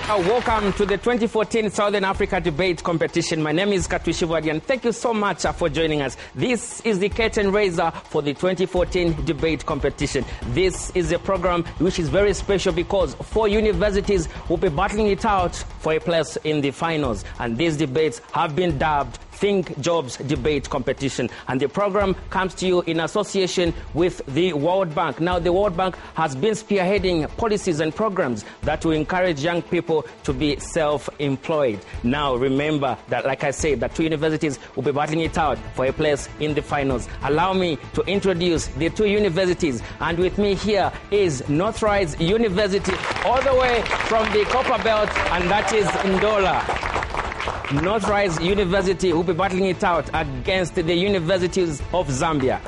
Welcome to the 2014 Southern Africa Debate Competition. My name is Katwishivadi, and thank you so much for joining us. This is the curtain raiser for the 2014 Debate Competition. This is a program which is very special because 4 universities will be battling it out for a place in the finals. And these debates have been dubbed Think Jobs Debate Competition. And the program comes to you in association with the World Bank. Now, the World Bank has been spearheading policies and programs that will encourage young people to be self-employed. Now, remember that, like I said, that 2 universities will be battling it out for a place in the finals. Allow me to introduce the 2 universities. And with me here is Northrise University, all the way from the Copper Belt, and that is Ndola. Northrise University will be battling it out against the universities of Zambia.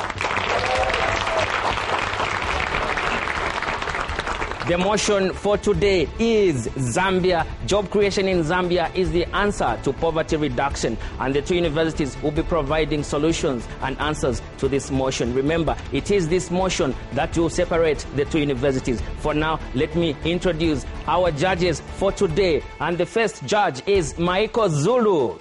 The motion for today is Zambia. Job creation in Zambia is the answer to poverty reduction. And the 2 universities will be providing solutions and answers to this motion. Remember, it is this motion that will separate the 2 universities. For now, let me introduce our judges for today. And the first judge is Maiko Zulu.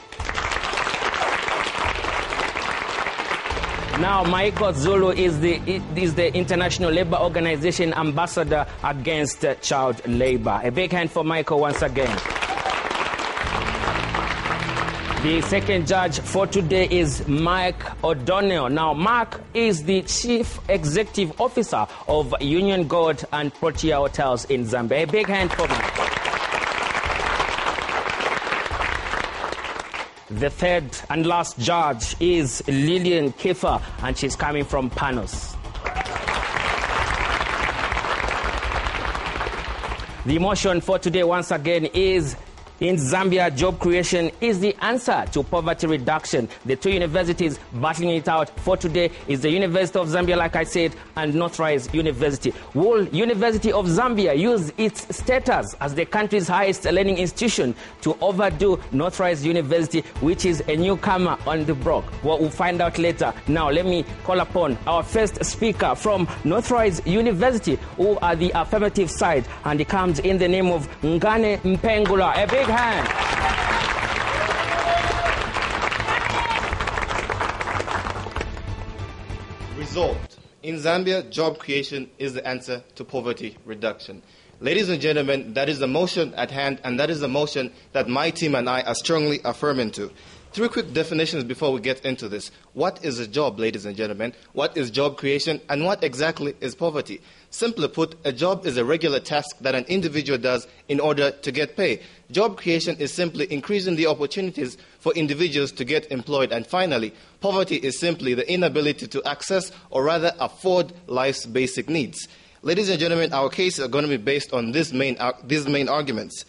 Now, Maiko Zulu is the International Labour Organization Ambassador against child labour. A big hand for Maiko once again. The second judge for today is Mark O'Donnell. Now, Mark is the Chief Executive Officer of Union Gold and Protea Hotels in Zambia. A big hand for Mark. The third and last judge is Lillian Kiefer, and she's coming from Panos. The motion for today, once again, is in Zambia, job creation is the answer to poverty reduction. The 2 universities battling it out for today is the University of Zambia, like I said, and Northrise University. Will University of Zambia use its status as the country's highest learning institution to overdo Northrise University, which is a newcomer on the block? Well, we'll find out later. Now, let me call upon our first speaker from Northrise University, who are the affirmative side, and he comes in the name of Ngane Mpengula. A big hand. Result. In Zambia, job creation is the answer to poverty reduction. Ladies and gentlemen, that is the motion at hand, and that is the motion that my team and I are strongly affirming to. 3 quick definitions before we get into this. What is a job, ladies and gentlemen? What is job creation, and what exactly is poverty? Simply put, a job is a regular task that an individual does in order to get pay. Job creation is simply increasing the opportunities for individuals to get employed. And finally, poverty is simply the inability to access or rather afford life's basic needs. Ladies and gentlemen, our cases are going to be based on these main arguments.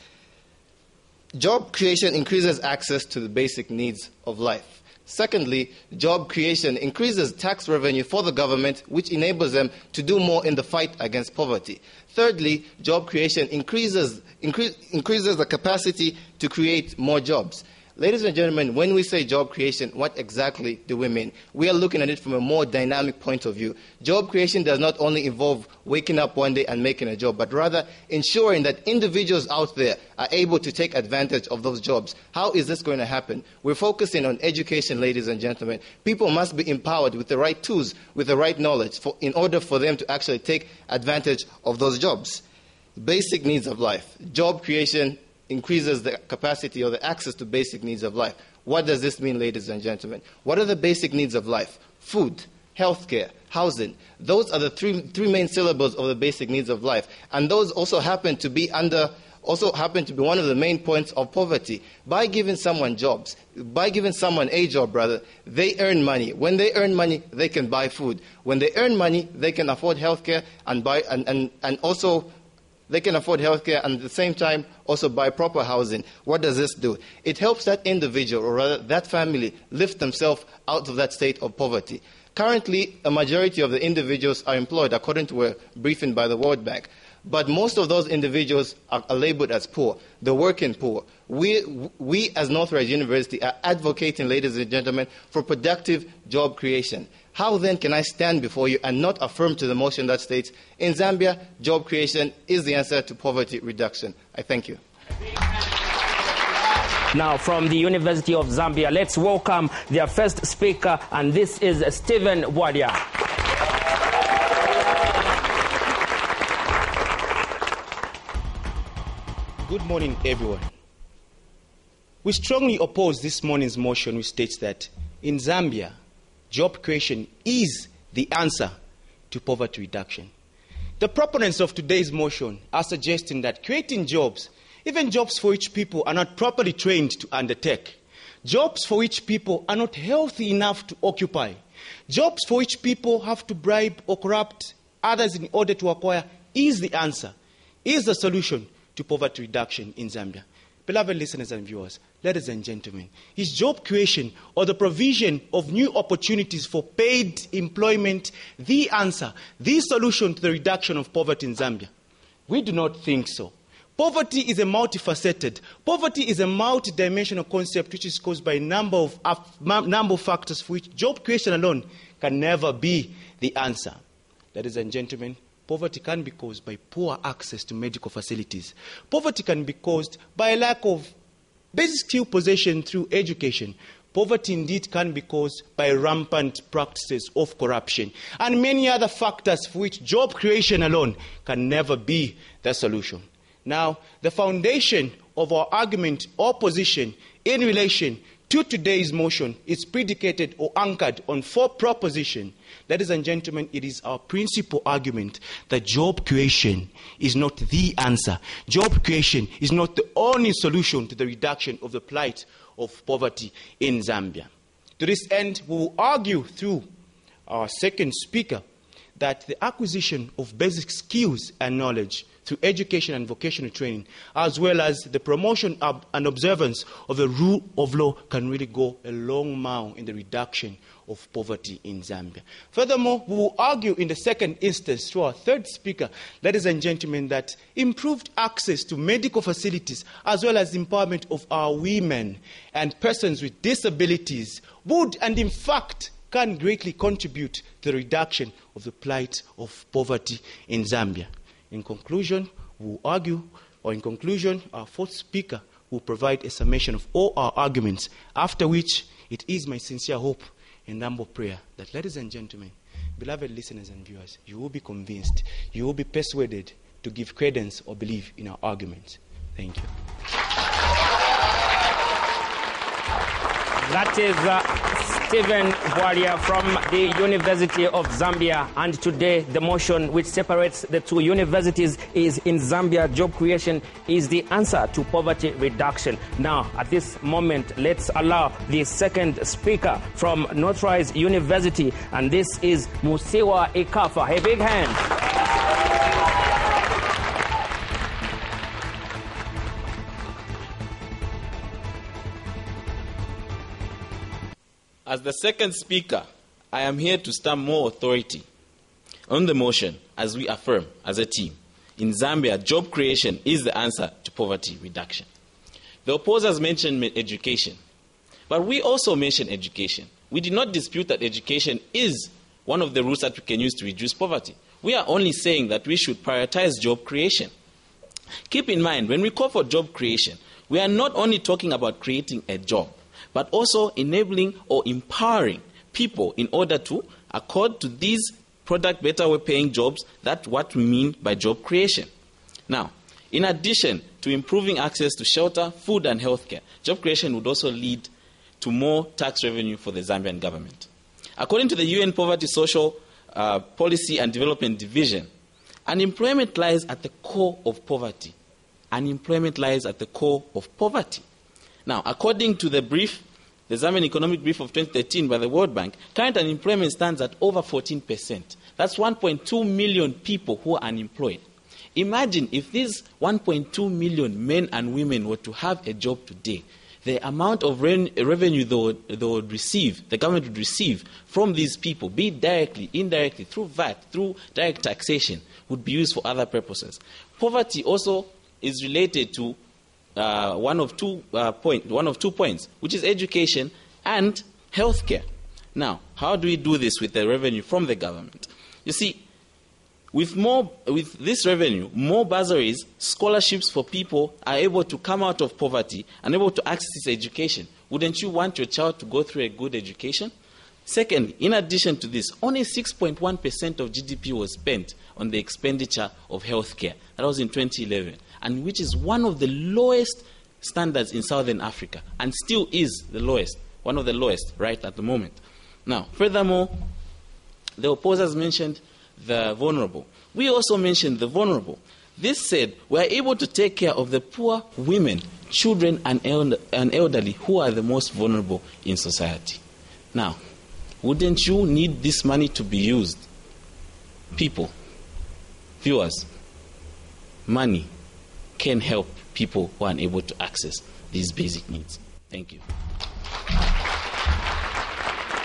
Job creation increases access to the basic needs of life. Secondly, job creation increases tax revenue for the government, which enables them to do more in the fight against poverty. Thirdly, job creation increases the capacity to create more jobs. Ladies and gentlemen, when we say job creation, what exactly do we mean? We are looking at it from a more dynamic point of view. Job creation does not only involve waking up one day and making a job, but rather ensuring that individuals out there are able to take advantage of those jobs. How is this going to happen? We're focusing on education, ladies and gentlemen. People must be empowered with the right tools, with the right knowledge, in order for them to actually take advantage of those jobs. Basic needs of life. Job creation increases the capacity or the access to basic needs of life. What does this mean, ladies and gentlemen? What are the basic needs of life? Food, healthcare, housing. Those are the three main syllables of the basic needs of life. And those also happen to be one of the main points of poverty. By giving someone jobs, by giving someone a job, they earn money. When they earn money, they can buy food. When they earn money, they can afford healthcare they can afford healthcare and at the same time also buy proper housing. What does this do? It helps that individual, or rather that family, lift themselves out of that state of poverty. Currently, a majority of the individuals are employed, according to a briefing by the World Bank. But most of those individuals are labeled as poor, the working poor. We as Northrise University are advocating, ladies and gentlemen, for productive job creation. How then can I stand before you and not affirm to the motion that states, in Zambia, job creation is the answer to poverty reduction? I thank you. Now, from the University of Zambia, let's welcome their first speaker, and this is Stephen Bwalia. Good morning, everyone. We strongly oppose this morning's motion, which states that in Zambia, job creation is the answer to poverty reduction. The proponents of today's motion are suggesting that creating jobs, even jobs for which people are not properly trained to undertake, jobs for which people are not healthy enough to occupy, jobs for which people have to bribe or corrupt others in order to acquire, is the answer, is the solution to poverty reduction in Zambia. Beloved listeners and viewers, ladies and gentlemen, is job creation or the provision of new opportunities for paid employment the answer, the solution to the reduction of poverty in Zambia? We do not think so. Poverty is a multifaceted, poverty is a multidimensional concept which is caused by a number of factors for which job creation alone can never be the answer. Ladies and gentlemen, poverty can be caused by poor access to medical facilities. Poverty can be caused by a lack of basic skill possession through education. Poverty indeed can be caused by rampant practices of corruption and many other factors for which job creation alone can never be the solution. Now, the foundation of our argument or position in relation to today's motion is predicated or anchored on 4 propositions. Ladies and gentlemen, it is our principal argument that job creation is not the answer. Job creation is not the only solution to the reduction of the plight of poverty in Zambia. To this end, we will argue through our second speaker that the acquisition of basic skills and knowledge through education and vocational training, as well as the promotion and observance of the rule of law, can really go a long mile in the reduction of poverty in Zambia. Furthermore, we will argue in the second instance through our third speaker, ladies and gentlemen, that improved access to medical facilities, as well as empowerment of our women and persons with disabilities, would and in fact can greatly contribute to the reduction of the plight of poverty in Zambia. In conclusion, our fourth speaker will provide a summation of all our arguments, after which it is my sincere hope and humble prayer that, ladies and gentlemen, beloved listeners and viewers, you will be convinced, you will be persuaded to give credence or belief in our arguments. Thank you. That is Stephen Bwalia from the University of Zambia. And today, the motion which separates the two universities is in Zambia, job creation is the answer to poverty reduction. Now, at this moment, let's allow the second speaker from Northrise University, and this is Musiwa Ikafa. A big hand. As the second speaker, I am here to stamp more authority on the motion as we affirm as a team. In Zambia, job creation is the answer to poverty reduction. The opposers mentioned education, but we also mentioned education. We did not dispute that education is one of the routes that we can use to reduce poverty. We are only saying that we should prioritize job creation. Keep in mind, when we call for job creation, we are not only talking about creating a job, but also enabling or empowering people in order to accord to these product better paying jobs. That's what we mean by job creation. Now, in addition to improving access to shelter, food and healthcare, job creation would also lead to more tax revenue for the Zambian government. According to the UN Poverty Social Policy and Development Division, unemployment lies at the core of poverty. Unemployment lies at the core of poverty. Now, according to the Zambian Economic Brief of 2013 by the World Bank, current unemployment stands at over 14%. That's 1.2 million people who are unemployed. Imagine if these 1.2 million men and women were to have a job today, the amount of revenue they would receive, the government would receive from these people, be it directly, indirectly, through VAT, through direct taxation, would be used for other purposes. Poverty also is related to one of two points, which is education and healthcare. Now, how do we do this with the revenue from the government? You see, With this revenue, more bursaries, scholarships for people are able to come out of poverty and able to access education. Wouldn't you want your child to go through a good education? Second, in addition to this, only 6.1% of GDP was spent on the expenditure of healthcare. That was in 2011, and which is one of the lowest standards in Southern Africa, and still is the lowest, one of the lowest right at the moment. Now, furthermore, the opposers mentioned the vulnerable. We also mentioned the vulnerable. This said, we are able to take care of the poor, women, children, and elderly who are the most vulnerable in society. Now, wouldn't you need this money to be used? People, viewers, money can help people who are unable to access these basic needs. Thank you.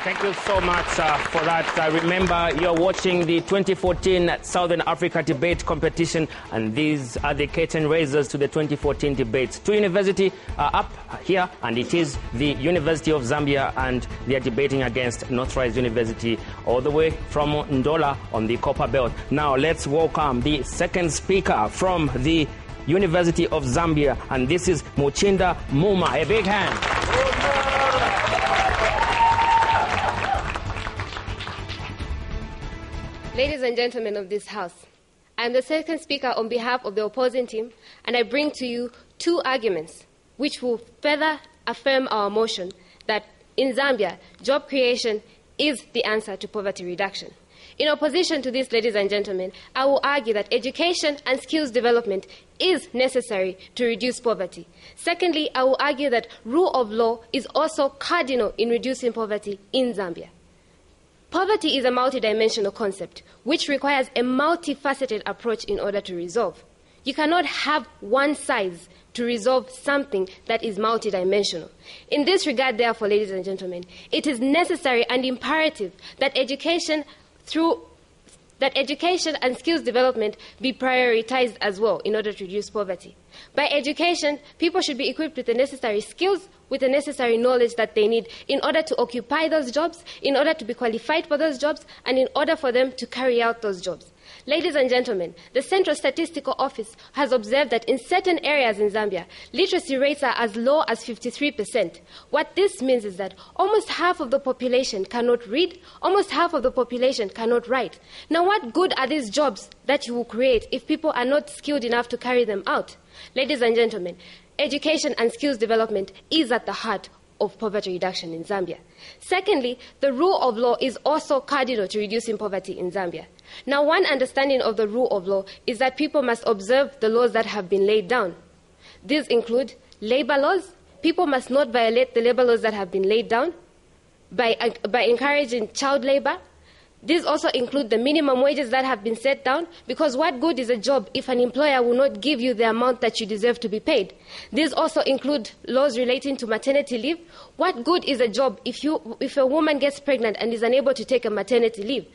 Thank you so much for that. Remember, you're watching the 2014 Southern Africa Debate Competition, and these are the curtain raisers to the 2014 debates. Two universities are up here, and it is the University of Zambia, and they are debating against Northrise University all the way from Ndola on the Copper Belt. Now, let's welcome the second speaker from the University of Zambia, and this is Muchinda Muma. A big hand. Ladies and gentlemen of this House, I am the second speaker on behalf of the opposing team, and I bring to you two arguments which will further affirm our motion that in Zambia, job creation is the answer to poverty reduction. In opposition to this, ladies and gentlemen, I will argue that education and skills development is necessary to reduce poverty. Secondly, I will argue that rule of law is also cardinal in reducing poverty in Zambia. Poverty is a multidimensional concept which requires a multifaceted approach in order to resolve. You cannot have one size to resolve something that is multidimensional. In this regard, therefore, ladies and gentlemen, it is necessary and imperative that education and skills development be prioritized as well in order to reduce poverty. By education, people should be equipped with the necessary skills, with the necessary knowledge that they need in order to occupy those jobs, in order to be qualified for those jobs, and in order for them to carry out those jobs. Ladies and gentlemen, the Central Statistical Office has observed that in certain areas in Zambia, literacy rates are as low as 53%. What this means is that almost half of the population cannot read, almost half of the population cannot write. Now, what good are these jobs that you will create if people are not skilled enough to carry them out? Ladies and gentlemen, education and skills development is at the heart of poverty reduction in Zambia. Secondly, the rule of law is also cardinal to reducing poverty in Zambia. Now, one understanding of the rule of law is that people must observe the laws that have been laid down. These include labor laws. People must not violate the labor laws that have been laid down by encouraging child labor. These also include the minimum wages that have been set down, because what good is a job if an employer will not give you the amount that you deserve to be paid? These also include laws relating to maternity leave. What good is a job if a woman gets pregnant and is unable to take a maternity leave?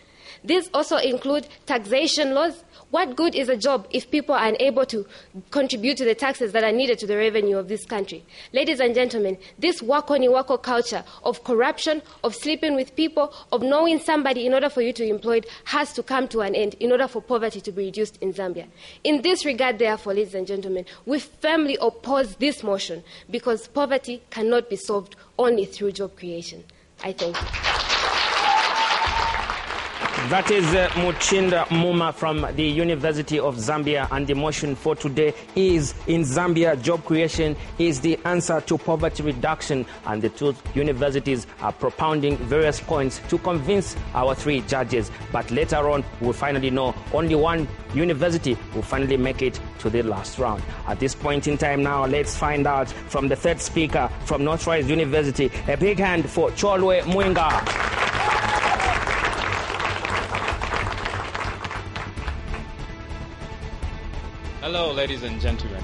These also include taxation laws. What good is a job if people are unable to contribute to the taxes that are needed to the revenue of this country? Ladies and gentlemen, this wako culture of corruption, of sleeping with people, of knowing somebody in order for you to be employed has to come to an end in order for poverty to be reduced in Zambia. In this regard, therefore, ladies and gentlemen, we firmly oppose this motion because poverty cannot be solved only through job creation. I thank you. That is Muchinda Muma from the University of Zambia, and the motion for today is in Zambia, job creation is the answer to poverty reduction, and the two universities are propounding various points to convince our three judges. But later on, we'll finally know only one university will finally make it to the last round. At this point in time now, let's find out from the third speaker from Northrise University. A big hand for Cholwe Mwinga. Hello, ladies and gentlemen.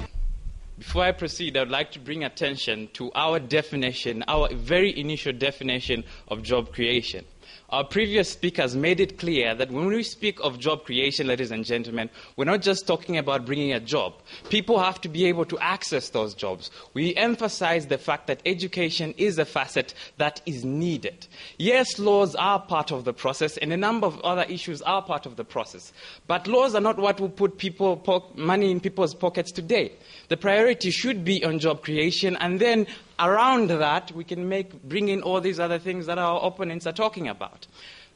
Before I proceed, I'd like to bring attention to our definition, our very initial definition of job creation. Our previous speakers made it clear that when we speak of job creation, ladies and gentlemen, we're not just talking about bringing a job. People have to be able to access those jobs. We emphasize the fact that education is a facet that is needed. Yes, laws are part of the process, and a number of other issues are part of the process. But laws are not what will put money in people's pockets today. The priority should be on job creation, and then around that, we can bring in all these other things that our opponents are talking about.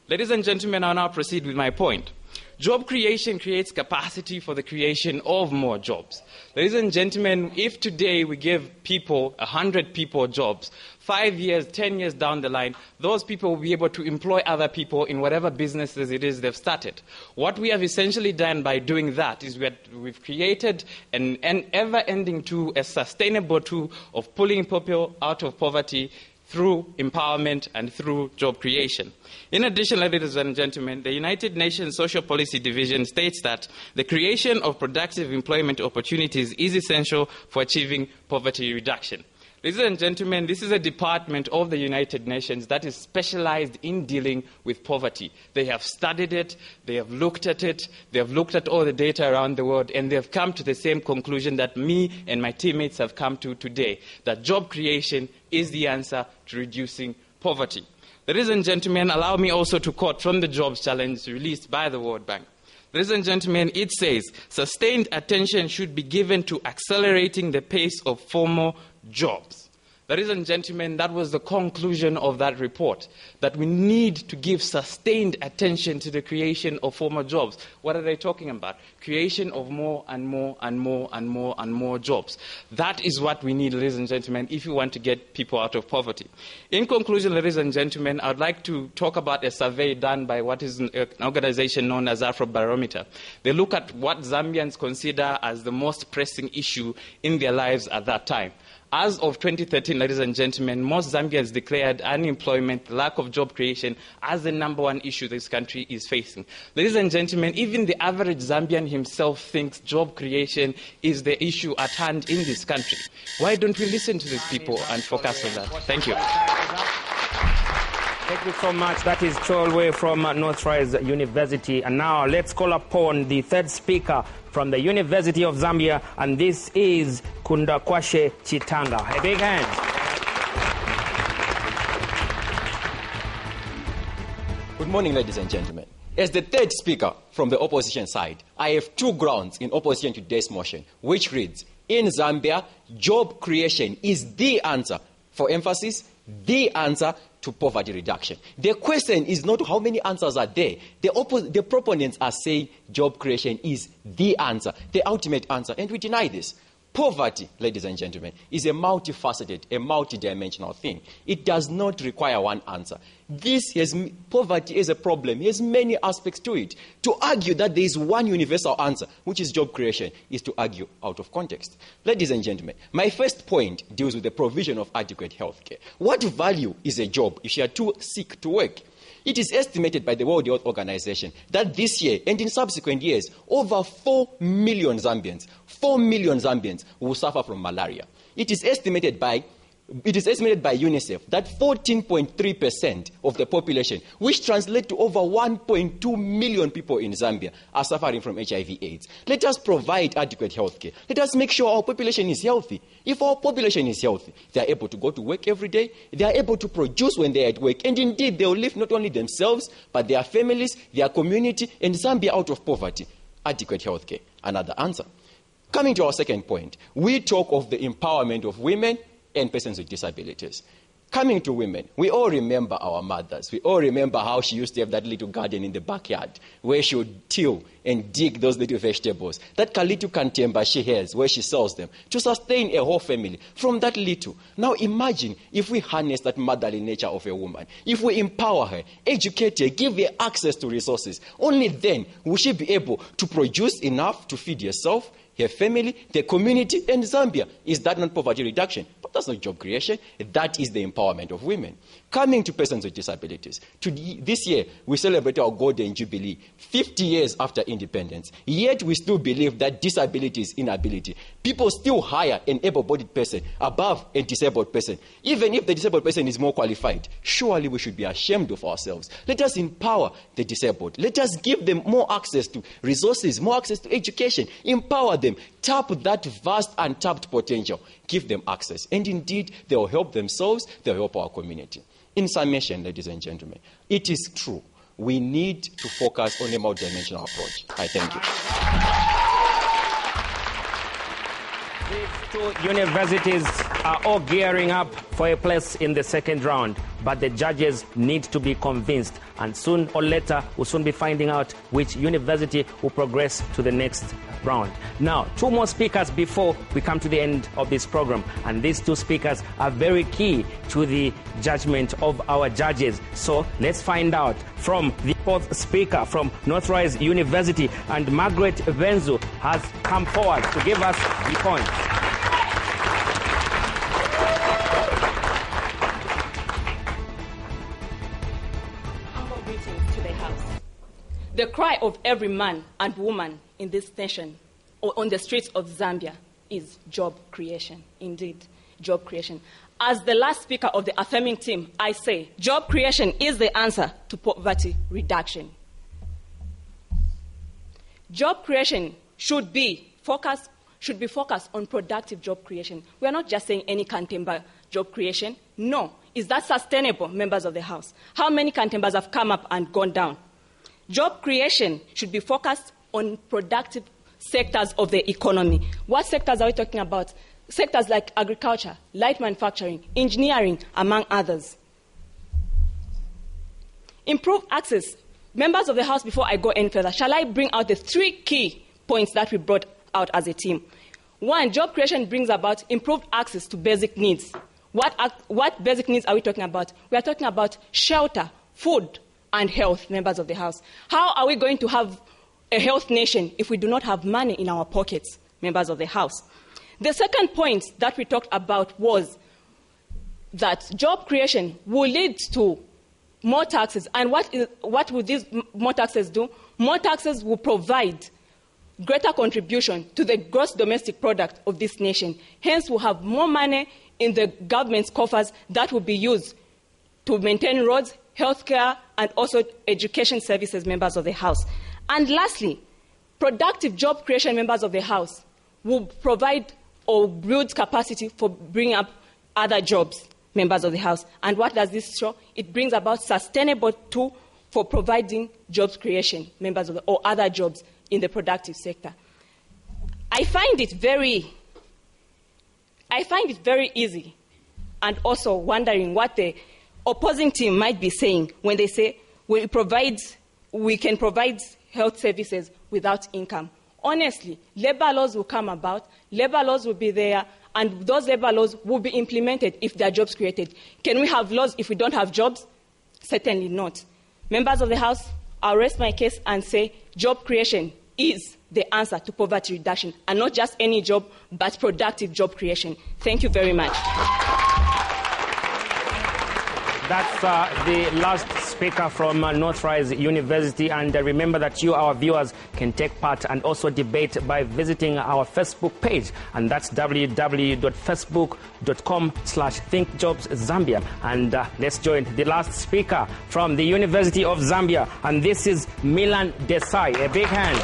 Ladies and gentlemen, I'll now proceed with my point. Job creation creates capacity for the creation of more jobs. Ladies and gentlemen, if today we give 100 people jobs, 5 years, 10 years down the line, those people will be able to employ other people in whatever businesses it is they've started. What we have essentially done by doing that is we've created an ever-ending tool, a sustainable tool of pulling people out of poverty through empowerment and through job creation. In addition, ladies and gentlemen, the United Nations Social Policy Division states that the creation of productive employment opportunities is essential for achieving poverty reduction. Ladies and gentlemen, this is a department of the United Nations that is specialized in dealing with poverty. They have studied it, they have looked at it, they have looked at all the data around the world, and they have come to the same conclusion that me and my teammates have come to today, that job creation is the answer to reducing poverty. Ladies and gentlemen, allow me also to quote from the Jobs Challenge released by the World Bank. Ladies and gentlemen, it says, sustained attention should be given to accelerating the pace of formal jobs. Ladies and gentlemen, that was the conclusion of that report, that we need to give sustained attention to the creation of formal jobs. What are they talking about? Creation of more and more and more and more and more jobs. That is what we need, ladies and gentlemen, if we want to get people out of poverty. In conclusion, ladies and gentlemen, I'd like to talk about a survey done by what is an organization known as Afrobarometer. They look at what Zambians consider as the most pressing issue in their lives at that time. As of 2013, ladies and gentlemen, most Zambians declared unemployment, lack of job creation, as the number one issue this country is facing. Ladies and gentlemen, even the average Zambian himself thinks job creation is the issue at hand in this country. Why don't we listen to these people and focus on that? Thank you. Thank you so much. That is Cholwe from Northrise University. And now let's call upon the third speaker from the University of Zambia, and this is Kundakwashe Chitanga. A big hand. Good morning, ladies and gentlemen. As the third speaker from the opposition side, I have two grounds in opposition to today's motion, which reads, in Zambia, job creation is the answer, for emphasis, the answer to poverty reduction. The question is not how many answers are there. The proponents are saying job creation is the answer, the ultimate answer, and we deny this. Poverty, ladies and gentlemen, is a multifaceted, a multidimensional thing. It does not require one answer. Poverty is a problem. It has many aspects to it. To argue that there is one universal answer, which is job creation, is to argue out of context. Ladies and gentlemen, my first point deals with the provision of adequate health care. What value is a job if you are too sick to work? It is estimated by the World Health Organization that this year and in subsequent years, over 4 million Zambians will suffer from malaria. It is estimated by UNICEF that 14.3% of the population, which translates to over 1.2 million people in Zambia, are suffering from HIV/AIDS. Let us provide adequate health care. Let us make sure our population is healthy. If our population is healthy, they are able to go to work every day, they are able to produce when they are at work, and indeed they will lift not only themselves, but their families, their community, and Zambia out of poverty. Adequate health care, another answer. Coming to our second point, we talk of the empowerment of women and persons with disabilities. Coming to women, we all remember our mothers. We all remember how she used to have that little garden in the backyard where she would till and dig those little vegetables. That little kantemba she has where she sells them to sustain a whole family from that little. Now imagine if we harness that motherly nature of a woman, if we empower her, educate her, give her access to resources, only then will she be able to produce enough to feed herself, her family, the community, and Zambia. Is that not poverty reduction? That's not job creation. That is the empowerment of women. Coming to persons with disabilities. This year, we celebrate our Golden Jubilee, 50 years after independence. Yet we still believe that disability is inability. People still hire an able-bodied person above a disabled person. Even if the disabled person is more qualified, surely we should be ashamed of ourselves. Let us empower the disabled. Let us give them more access to resources, more access to education. Empower them. Tap that vast untapped potential. Give them access. And indeed, they will help themselves, they will help our community. In summation, ladies and gentlemen, it is true. We need to focus on a multidimensional approach. I thank you. These two universities are all gearing up for a place in the second round, but the judges need to be convinced, and soon or later we'll soon be finding out which university will progress to the next round. Now, two more speakers before we come to the end of this program, and these two speakers are very key to the judgment of our judges. So let's find out from the fourth speaker from Northrise University, and Margaret Benzu has come forward to give us the points. Humble greetings to the House. The cry of every man and woman in this nation or on the streets of Zambia is job creation. Indeed, job creation. As the last speaker of the affirming team, I say job creation is the answer to poverty reduction. Job creation should be focused on productive job creation. We are not just saying any Kantemba job creation. No. Is that sustainable, members of the House? How many Kantembas have come up and gone down? Job creation should be focused on productive sectors of the economy. What sectors are we talking about? Sectors like agriculture, light manufacturing, engineering, among others. Improve access. Members of the House, before I go any further, shall I bring out the three key points that we brought out as a team? One, job creation brings about improved access to basic needs. What basic needs are we talking about? We are talking about shelter, food, and health, members of the House. How are we going to have a health nation if we do not have money in our pockets, members of the House? The second point that we talked about was that job creation will lead to more taxes. And what will these more taxes do? More taxes will provide greater contribution to the gross domestic product of this nation. Hence, we'll have more money in the government's coffers that will be used to maintain roads, healthcare, and also education services, members of the House. And lastly, productive job creation, members of the House, will provide or build capacity for bringing up other jobs, members of the House. And what does this show? It brings about sustainable tool for providing jobs creation, members of the, or other jobs in the productive sector. I find it very easy, and also wondering what the opposing team might be saying when they say we can provide health services without income. Honestly, labor laws will come about, labor laws will be there, and those labor laws will be implemented if there are jobs created. Can we have laws if we don't have jobs? Certainly not. Members of the House, I'll rest my case and say job creation is the answer to poverty reduction, and not just any job, but productive job creation. Thank you very much. That's the last speaker from Northrise University. And remember that you, our viewers, can take part and also debate by visiting our Facebook page. And that's www.facebook.com/thinkjobszambia. And let's join the last speaker from the University of Zambia. And this is Milan Desai. A big hand.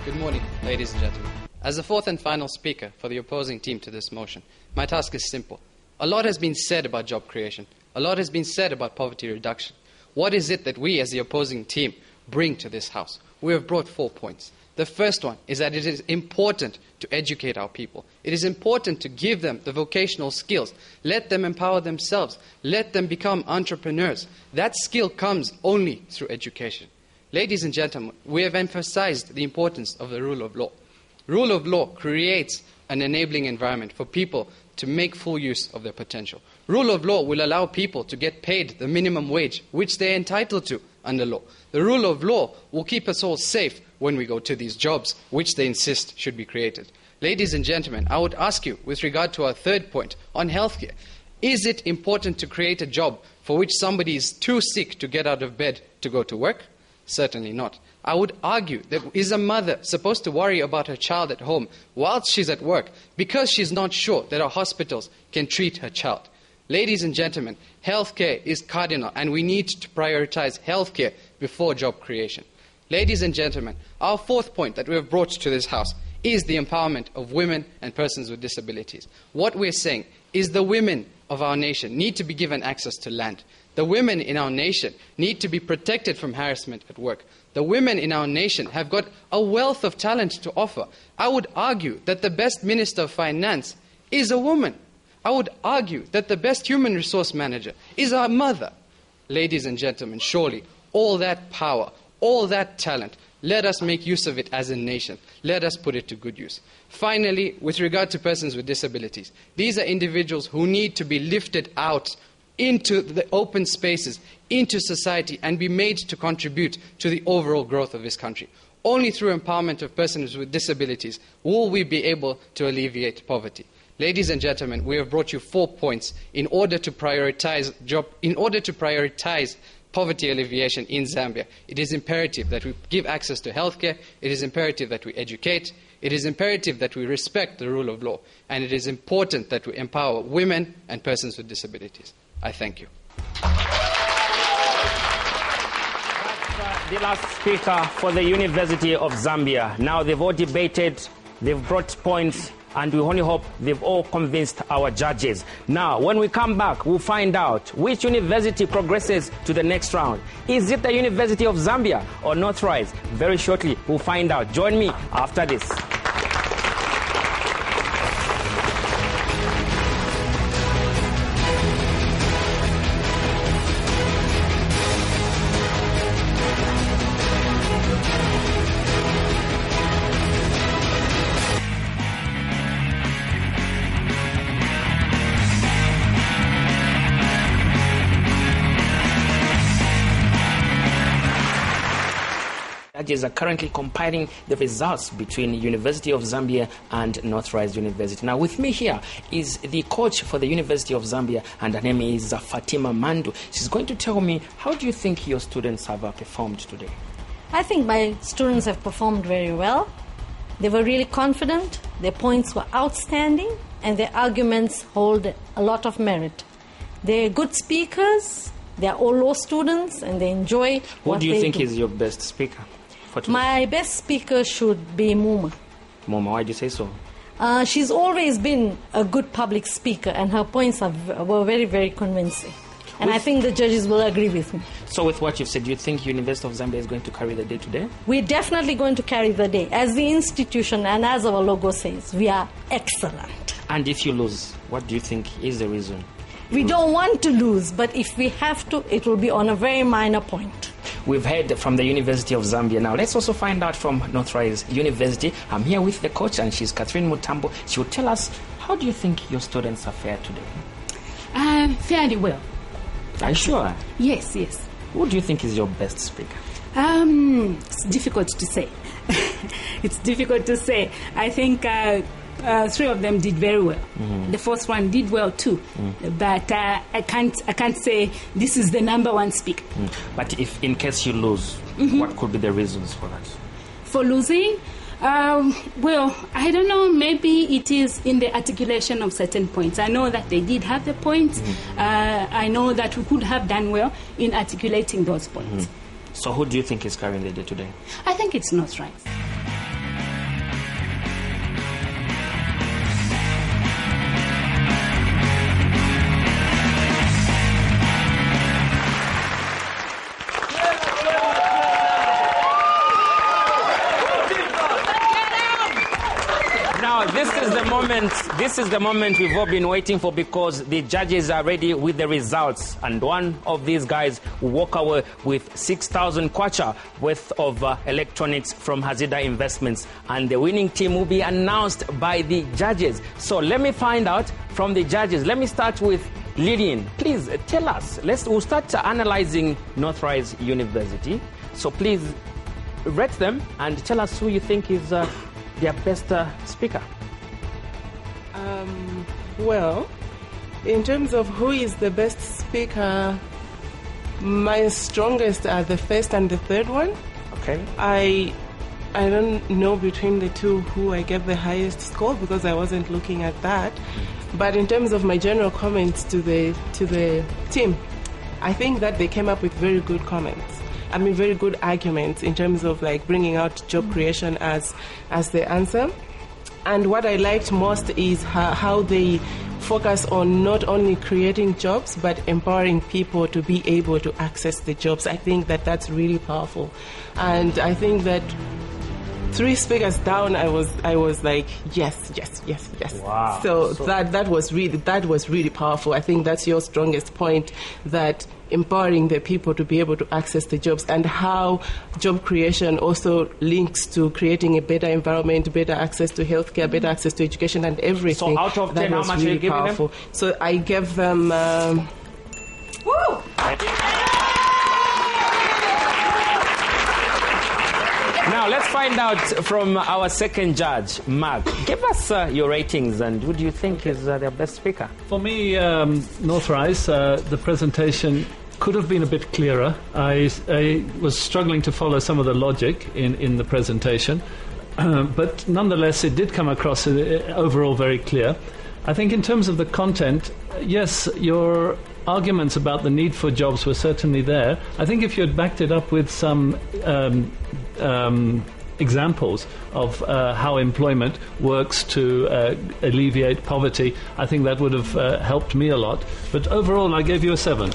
Good morning, ladies and gentlemen. As the fourth and final speaker for the opposing team to this motion, my task is simple. A lot has been said about job creation. A lot has been said about poverty reduction. What is it that we as the opposing team bring to this House? We have brought 4 points. The first one is that it is important to educate our people. It is important to give them the vocational skills. Let them empower themselves. Let them become entrepreneurs. That skill comes only through education. Ladies and gentlemen, we have emphasized the importance of the rule of law. Rule of law creates an enabling environment for people to make full use of their potential. Rule of law will allow people to get paid the minimum wage, which they are entitled to under law. The rule of law will keep us all safe when we go to these jobs, which they insist should be created. Ladies and gentlemen, I would ask you, with regard to our third point on healthcare, is it important to create a job for which somebody is too sick to get out of bed to go to work? Certainly not. I would argue that is a mother supposed to worry about her child at home whilst she's at work because she's not sure that our hospitals can treat her child? Ladies and gentlemen, healthcare is cardinal and we need to prioritize healthcare before job creation. Ladies and gentlemen, our fourth point that we have brought to this House is the empowerment of women and persons with disabilities. What we're saying is the women of our nation need to be given access to land. The women in our nation need to be protected from harassment at work. The women in our nation have got a wealth of talent to offer. I would argue that the best Minister of Finance is a woman. I would argue that the best human resource manager is our mother. Ladies and gentlemen, surely all that power, all that talent, let us make use of it as a nation. Let us put it to good use. Finally, with regard to persons with disabilities, these are individuals who need to be lifted out into the open spaces, into society, and be made to contribute to the overall growth of this country. Only through empowerment of persons with disabilities will we be able to alleviate poverty. Ladies and gentlemen, we have brought you 4 points in order to prioritize poverty alleviation in Zambia. It is imperative that we give access to healthcare. It is imperative that we educate. It is imperative that we respect the rule of law. And it is important that we empower women and persons with disabilities. I thank you. The last speaker for the University of Zambia. Now they've all debated, they've brought points, and we only hope they've all convinced our judges. Now, when we come back, we'll find out which university progresses to the next round. Is it the University of Zambia or Northrise? Very shortly, we'll find out. Join me after this. Judges are currently compiling the results between University of Zambia and Northrise University. Now with me here is the coach for the University of Zambia, and her name is Fatima Mandu. She's going to tell me, how do you think your students have performed today? I think my students have performed very well. They were really confident, their points were outstanding, and their arguments hold a lot of merit. They're good speakers, they're all law students, and they enjoy what they do. Who do you think is your best speaker? My best speaker should be Muma. Muma, why do you say so? She's always been a good public speaker, and her points were very, very convincing. And I think the judges will agree with me. So with what you've said, do you think University of Zambia is going to carry the day today? We're definitely going to carry the day. As the institution and as our logo says, we are excellent. And if you lose, what do you think is the reason? We don't want to lose, but if we have to, it will be on a very minor point. We've heard from the University of Zambia. Now let's also find out from Northrise University. I'm here with the coach, and she's Catherine Mutambo. She will tell us, how do you think your students are fared today? Fairly well. Are you sure? Yes, yes. Who do you think is your best speaker? It's difficult to say. It's difficult to say. I think 3 of them did very well. Mm-hmm. The fourth one did well too. But I can't say this is the number one speaker. But if in case you lose, what could be the reasons for that? For losing? Well, I don't know. Maybe it is in the articulation of certain points. I know that they did have the points. I know that we could have done well in articulating those points. So who do you think is carrying the day today? I think it's Northrise. This is the moment we've all been waiting for, because the judges are ready with the results, and one of these guys will walk away with 6,000 kwacha worth of electronics from Hazida Investments, and the winning team will be announced by the judges. So let me find out from the judges. Let me start with Lillian, please tell us. We'll start analyzing Northrise University. So please rate them and tell us who you think is their best speaker. Well, in terms of who is the best speaker, my strongest are the first and the third one. Okay. I don't know between the two who I gave the highest score because I wasn't looking at that. But in terms of my general comments to the team, I think that they came up with very good comments. I mean, very good arguments in terms of like bringing out job creation as the answer. And what I liked most is how they focus on not only creating jobs but empowering people to be able to access the jobs. I think that that's really powerful. And I think that 3 speakers down, I was like, yes. Wow. So that was really powerful. I think that's your strongest point, that empowering the people to be able to access the jobs, and how job creation also links to creating a better environment, better access to healthcare, better access to education and everything. So out of 10, how much are you giving them? So I gave them... Woo! Now, let's find out from our second judge, Mark. Give us your ratings, and who do you think is their best speaker? For me, Northrise, the presentation could have been a bit clearer. I was struggling to follow some of the logic in the presentation, but nonetheless, it did come across overall very clear. I think in terms of the content, yes, your arguments about the need for jobs were certainly there. I think if you had backed it up with some examples of how employment works to alleviate poverty, I think that would have helped me a lot. But overall, I gave you a 7.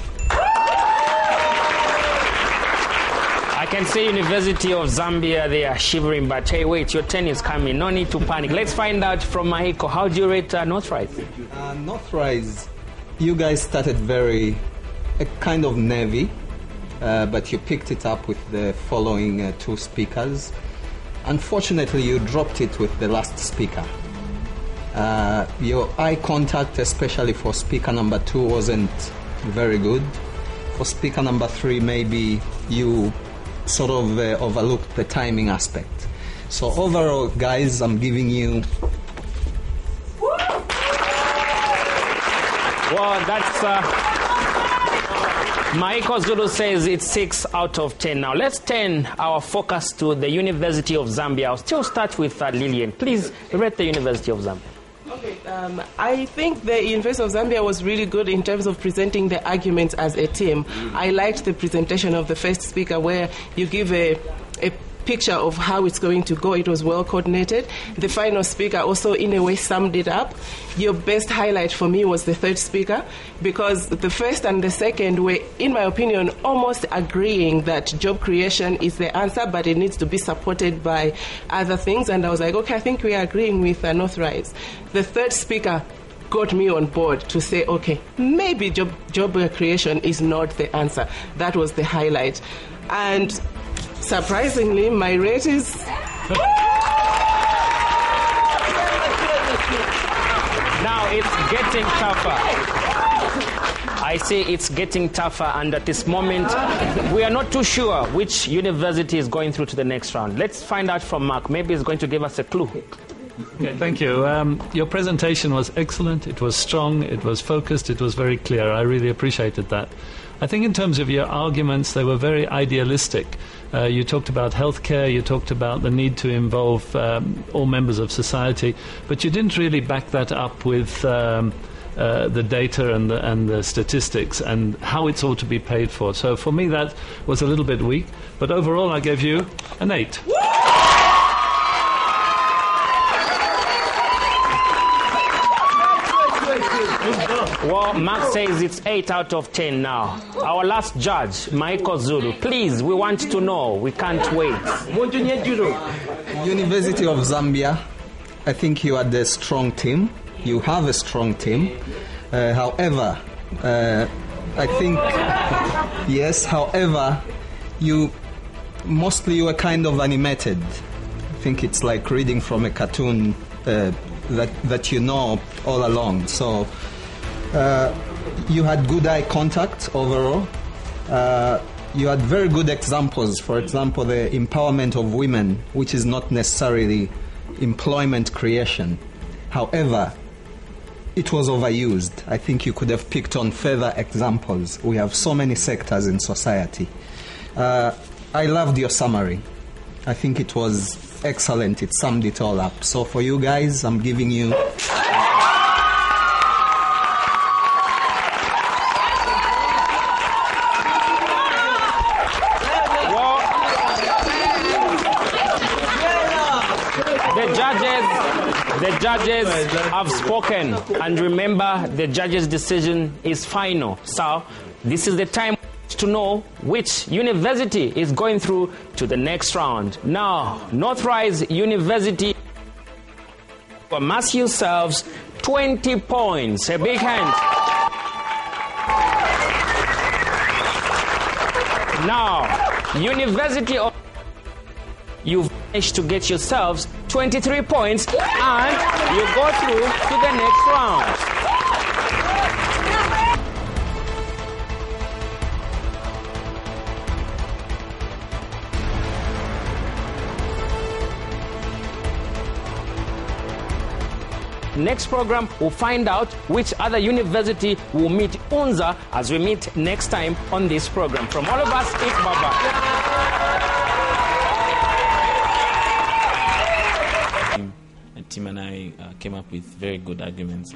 I can see University of Zambia, they are shivering, but hey, wait, your 10 is coming. No need to panic. Let's find out from Mahiko. How do you rate Northrise? Northrise, you guys started very kind of navy, but you picked it up with the following 2 speakers. Unfortunately, you dropped it with the last speaker. Your eye contact, especially for speaker number 2, wasn't very good. For speaker number 3, maybe you sort of overlooked the timing aspect. So overall, guys, I'm giving you... Well, that's... Maiko Zulu says it's 6 out of 10. Now, let's turn our focus to the University of Zambia. I'll still start with Lillian. Please rate the University of Zambia. Okay, I think the University of Zambia was really good in terms of presenting the arguments as a team. I liked the presentation of the first speaker where you give a picture of how it's going to go. It was well coordinated. The final speaker also in a way summed it up. Your best highlight for me was the third speaker, because the first and the second were, in my opinion, almost agreeing that job creation is the answer, but it needs to be supported by other things. And I was like, okay, I think we are agreeing with Northrise. The third speaker got me on board to say, okay, maybe job creation is not the answer. That was the highlight. And surprisingly, my rate is... Now it's getting tougher. I say it's getting tougher, and at this moment, we are not too sure which university is going through to the next round. Let's find out from Mark. Maybe he's going to give us a clue. Okay, thank you. Your presentation was excellent. It was strong. It was focused. It was very clear. I really appreciated that. I think in terms of your arguments, they were very idealistic. You talked about healthcare, you talked about the need to involve all members of society, but you didn't really back that up with the data and the statistics and how it's all to be paid for. So for me, that was a little bit weak, but overall I gave you an 8. Well, Mark says it's 8 out of 10 now. Our last judge, Maiko Zulu. Please, we want to know. We can't wait. University of Zambia, I think you had a strong team. You have a strong team. However, I think, yes, however, you were kind of animated. I think it's like reading from a cartoon that you know all along. So you had good eye contact overall. You had very good examples. For example, the empowerment of women, which is not necessarily employment creation. However, it was overused. I think you could have picked on further examples. We have so many sectors in society. I loved your summary. I think it was excellent. It summed it all up. So for you guys, I'm giving you... The judges have spoken, and remember, the judge's decision is final. So, this is the time to know which university is going through to the next round. Now, Northrise University, amass yourselves 20 points. A big hand. Now, University of... You've managed to get yourselves 23 points and you go through to the next round. Next program, we'll find out which other university will meet UNZA as we meet next time on this program. From all of us, it's Baba. Team and I came up with very good arguments,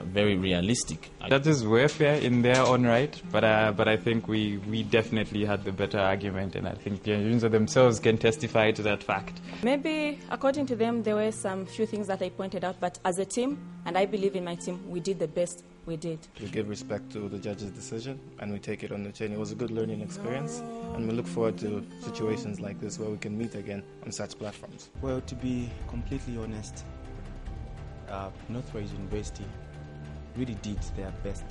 very realistic. Judges were fair in their own right, but I think we definitely had the better argument, and I think the UNZA themselves can testify to that fact. Maybe, according to them, there were some few things that they pointed out, but as a team, and I believe in my team, we did the best we did. We give respect to the judge's decision, and we take it on the chin. It was a good learning experience, and we look forward to situations like this where we can meet again on such platforms. Well, to be completely honest, Northrise University really did their best.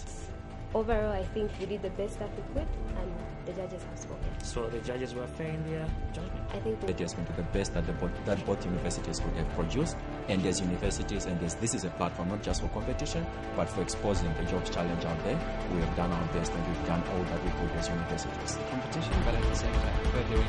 Overall, I think we did the best that we could, and the judges have spoken. So the judges were fair in their judgment? I think the adjustment to the best that both universities could have produced. And as universities, and this is a platform not just for competition, but for exposing the jobs challenge out there. We have done our best, and we've done all that we could as universities. Competition, but at the same time, furthering